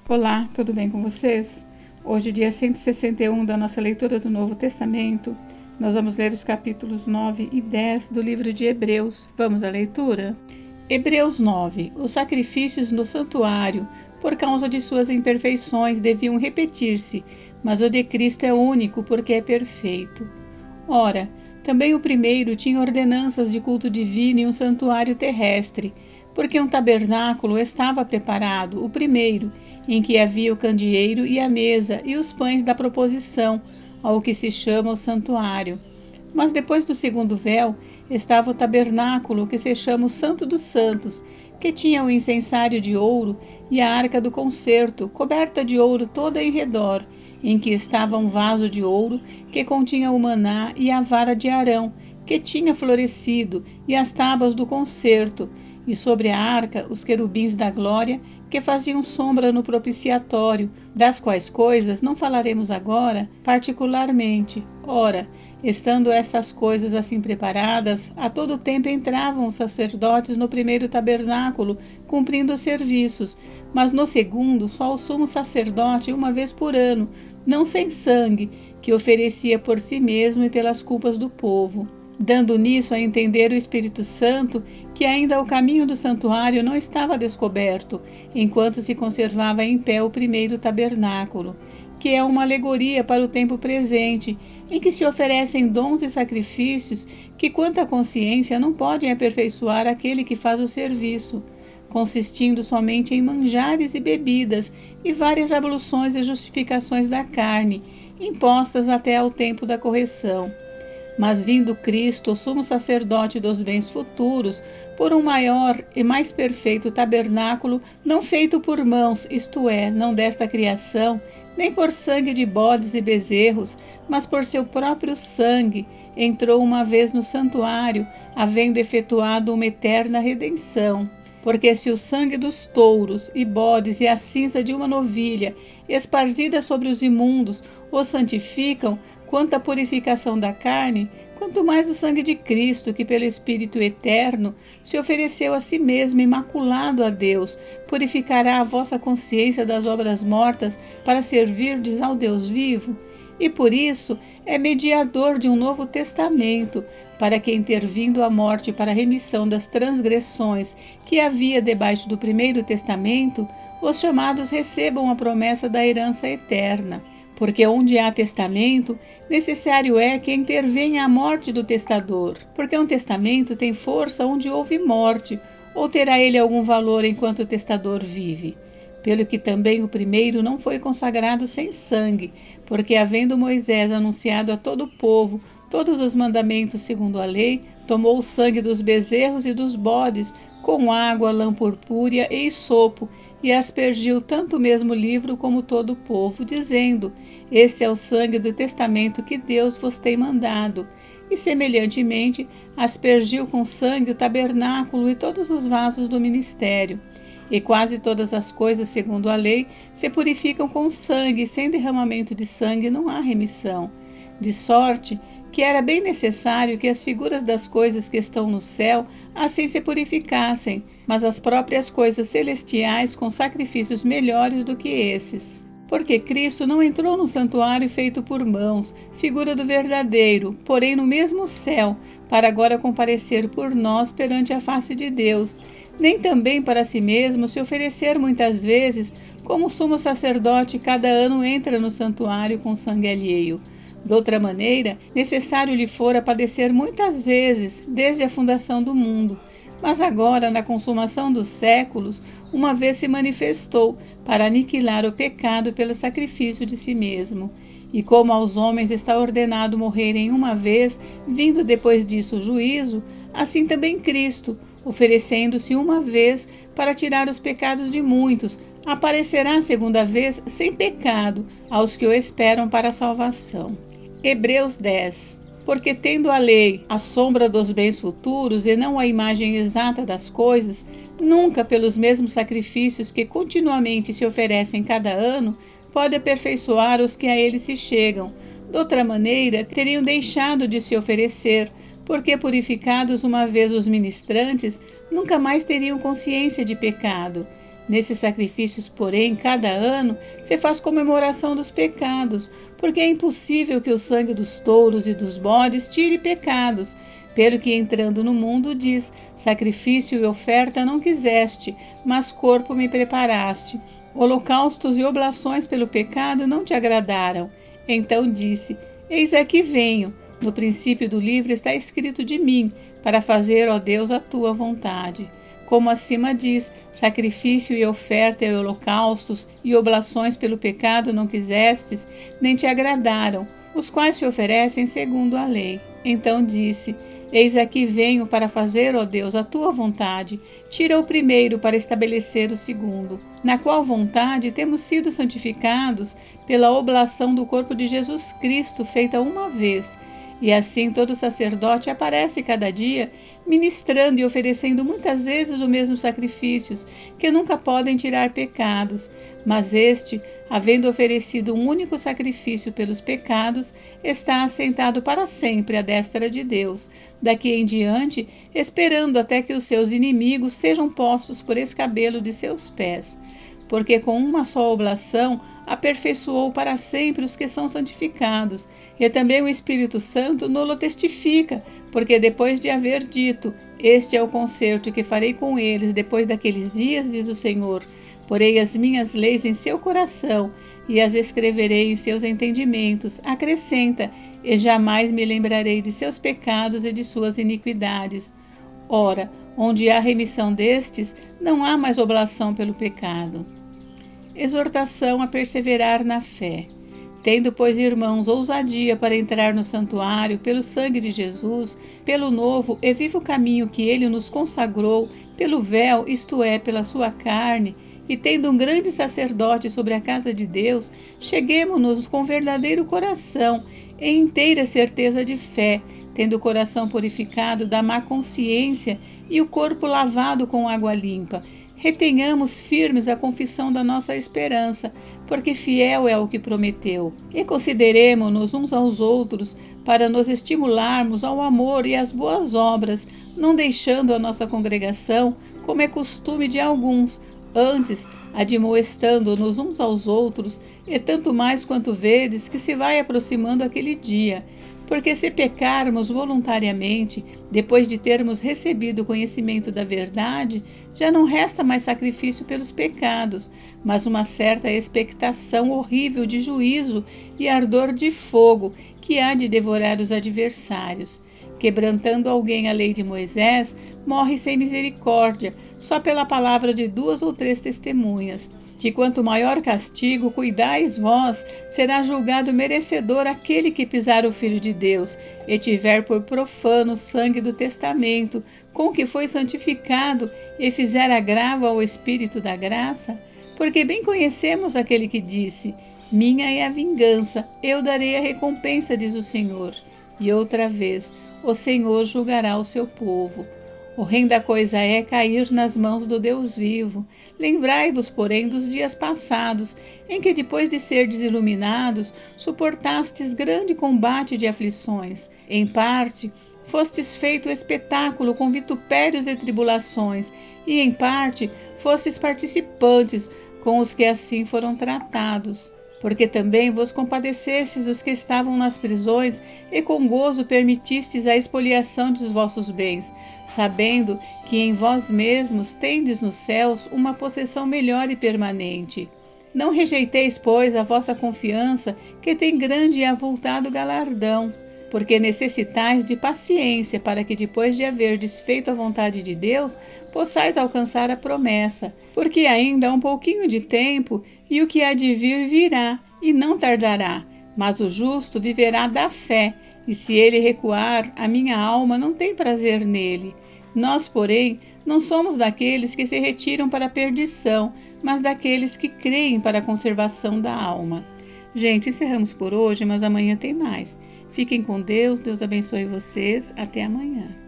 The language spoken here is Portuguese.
Olá, tudo bem com vocês? Hoje, dia 161 da nossa leitura do Novo Testamento, nós vamos ler os capítulos 9 e 10 do livro de Hebreus. Vamos à leitura? Hebreus 9. Os sacrifícios no santuário, por causa de suas imperfeições, deviam repetir-se, mas o de Cristo é único porque é perfeito. Ora, também o primeiro tinha ordenanças de culto divino e um santuário terrestre, porque um tabernáculo estava preparado, o primeiro, em que havia o candeeiro e a mesa e os pães da proposição, ao que se chama o santuário. Mas depois do segundo véu estava o tabernáculo, que se chama o Santo dos Santos, que tinha o incensário de ouro e a arca do concerto, coberta de ouro toda em redor, em que estava um vaso de ouro que continha o maná e a vara de Arão, que tinha florescido, e as tábuas do concerto, e sobre a arca os querubins da glória, que faziam sombra no propiciatório, das quais coisas não falaremos agora particularmente. Ora, estando estas coisas assim preparadas, a todo tempo entravam os sacerdotes no primeiro tabernáculo, cumprindo os serviços, mas no segundo só o sumo sacerdote uma vez por ano, não sem sangue, que oferecia por si mesmo e pelas culpas do povo, dando nisso a entender o Espírito Santo que ainda o caminho do santuário não estava descoberto, enquanto se conservava em pé o primeiro tabernáculo, que é uma alegoria para o tempo presente, em que se oferecem dons e sacrifícios que, quanto à consciência, não podem aperfeiçoar aquele que faz o serviço, consistindo somente em manjares e bebidas e várias abluções e justificações da carne, impostas até ao tempo da correção. Mas vindo Cristo, o sumo sacerdote dos bens futuros, por um maior e mais perfeito tabernáculo, não feito por mãos, isto é, não desta criação, nem por sangue de bodes e bezerros, mas por seu próprio sangue, entrou uma vez no santuário, havendo efetuado uma eterna redenção. Porque se o sangue dos touros e bodes e a cinza de uma novilha, esparzida sobre os imundos, os santificam, quanto à purificação da carne, quanto mais o sangue de Cristo, que pelo Espírito eterno se ofereceu a si mesmo imaculado a Deus, purificará a vossa consciência das obras mortas para servirdes ao Deus vivo. E por isso é mediador de um novo testamento, para que, intervindo a morte para a remissão das transgressões que havia debaixo do primeiro testamento, os chamados recebam a promessa da herança eterna. Porque onde há testamento, necessário é que intervenha a morte do testador, porque um testamento tem força onde houve morte, ou terá ele algum valor enquanto o testador vive? Pelo que também o primeiro não foi consagrado sem sangue, porque havendo Moisés anunciado a todo o povo todos os mandamentos segundo a lei, tomou o sangue dos bezerros e dos bodes, com água, lã purpúrea e isopo, e aspergiu tanto o mesmo livro como todo o povo, dizendo: Este é o sangue do testamento que Deus vos tem mandado. E semelhantemente aspergiu com sangue o tabernáculo e todos os vasos do ministério. E quase todas as coisas, segundo a lei, se purificam com sangue, e sem derramamento de sangue não há remissão. De sorte que era bem necessário que as figuras das coisas que estão no céu assim se purificassem, mas as próprias coisas celestiais com sacrifícios melhores do que esses. Porque Cristo não entrou no santuário feito por mãos, figura do verdadeiro, porém no mesmo céu, para agora comparecer por nós perante a face de Deus, nem também para si mesmo se oferecer muitas vezes, como o sumo sacerdote cada ano entra no santuário com sangue alheio. Doutra maneira, necessário lhe fora padecer muitas vezes, desde a fundação do mundo. Mas agora, na consumação dos séculos, uma vez se manifestou para aniquilar o pecado pelo sacrifício de si mesmo. E como aos homens está ordenado morrerem uma vez, vindo depois disso o juízo, assim também Cristo, oferecendo-se uma vez para tirar os pecados de muitos, aparecerá segunda vez sem pecado aos que o esperam para a salvação. Hebreus 10. Porque tendo a lei a sombra dos bens futuros e não a imagem exata das coisas, nunca pelos mesmos sacrifícios que continuamente se oferecem cada ano, pode aperfeiçoar os que a ele se chegam. De outra maneira, teriam deixado de se oferecer, porque purificados uma vez os ministrantes, nunca mais teriam consciência de pecado. Nesses sacrifícios, porém, cada ano se faz comemoração dos pecados, porque é impossível que o sangue dos touros e dos bodes tire pecados. Pelo que entrando no mundo diz, sacrifício e oferta não quiseste, mas corpo me preparaste. Holocaustos e oblações pelo pecado não te agradaram. Então disse, eis aqui venho. No princípio do livro está escrito de mim, para fazer, ó Deus, a tua vontade. Como acima diz, sacrifício e oferta e holocaustos e oblações pelo pecado não quisestes, nem te agradaram, os quais se oferecem segundo a lei. Então disse, eis aqui venho para fazer, ó Deus, a tua vontade. Tira o primeiro para estabelecer o segundo, na qual vontade temos sido santificados pela oblação do corpo de Jesus Cristo, feita uma vez. E assim todo sacerdote aparece cada dia, ministrando e oferecendo muitas vezes os mesmos sacrifícios, que nunca podem tirar pecados. Mas este, havendo oferecido um único sacrifício pelos pecados, está assentado para sempre à destra de Deus, daqui em diante, esperando até que os seus inimigos sejam postos por escabelo de seus pés. Porque com uma só oblação aperfeiçoou para sempre os que são santificados. E também o Espírito Santo nolo testifica, porque depois de haver dito, este é o concerto que farei com eles depois daqueles dias, diz o Senhor, porei as minhas leis em seu coração e as escreverei em seus entendimentos, acrescenta, e jamais me lembrarei de seus pecados e de suas iniquidades. Ora, onde há remissão destes, não há mais oblação pelo pecado. Exortação a perseverar na fé. Tendo, pois, irmãos, ousadia para entrar no santuário pelo sangue de Jesus, pelo novo e vivo caminho que ele nos consagrou, pelo véu, isto é, pela sua carne, e tendo um grande sacerdote sobre a casa de Deus, cheguemo-nos com verdadeiro coração, em inteira certeza de fé, tendo o coração purificado da má consciência e o corpo lavado com água limpa. Retenhamos firmes a confissão da nossa esperança, porque fiel é o que prometeu. E consideremo-nos uns aos outros para nos estimularmos ao amor e às boas obras, não deixando a nossa congregação, como é costume de alguns, antes admoestando-nos uns aos outros, e tanto mais quanto vedes que se vai aproximando aquele dia. Porque se pecarmos voluntariamente, depois de termos recebido o conhecimento da verdade, já não resta mais sacrifício pelos pecados, mas uma certa expectação horrível de juízo e ardor de fogo que há de devorar os adversários. Quebrantando alguém a lei de Moisés, morre sem misericórdia, só pela palavra de 2 ou 3 testemunhas. De quanto maior castigo cuidais vós, será julgado merecedor aquele que pisar o Filho de Deus, e tiver por profano o sangue do testamento, com que foi santificado, e fizer agravo ao Espírito da graça? Porque bem conhecemos aquele que disse, minha é a vingança, eu darei a recompensa, diz o Senhor. E outra vez, o Senhor julgará o seu povo. Horrenda coisa é cair nas mãos do Deus vivo. Lembrai-vos, porém, dos dias passados, em que, depois de serdes iluminados, suportastes grande combate de aflições. Em parte, fostes feito espetáculo com vitupérios e tribulações, e em parte, fostes participantes com os que assim foram tratados. Porque também vos compadecestes dos que estavam nas prisões, e com gozo permitistes a expoliação dos vossos bens, sabendo que em vós mesmos tendes nos céus uma possessão melhor e permanente. Não rejeiteis, pois, a vossa confiança, que tem grande e avultado galardão, porque necessitais de paciência, para que depois de haverdes feito a vontade de Deus, possais alcançar a promessa. Porque ainda há um pouquinho de tempo, e o que há de vir virá, e não tardará. Mas o justo viverá da fé, e se ele recuar, a minha alma não tem prazer nele. Nós, porém, não somos daqueles que se retiram para a perdição, mas daqueles que creem para a conservação da alma. Gente, encerramos por hoje, mas amanhã tem mais. Fiquem com Deus, Deus abençoe vocês. Até amanhã.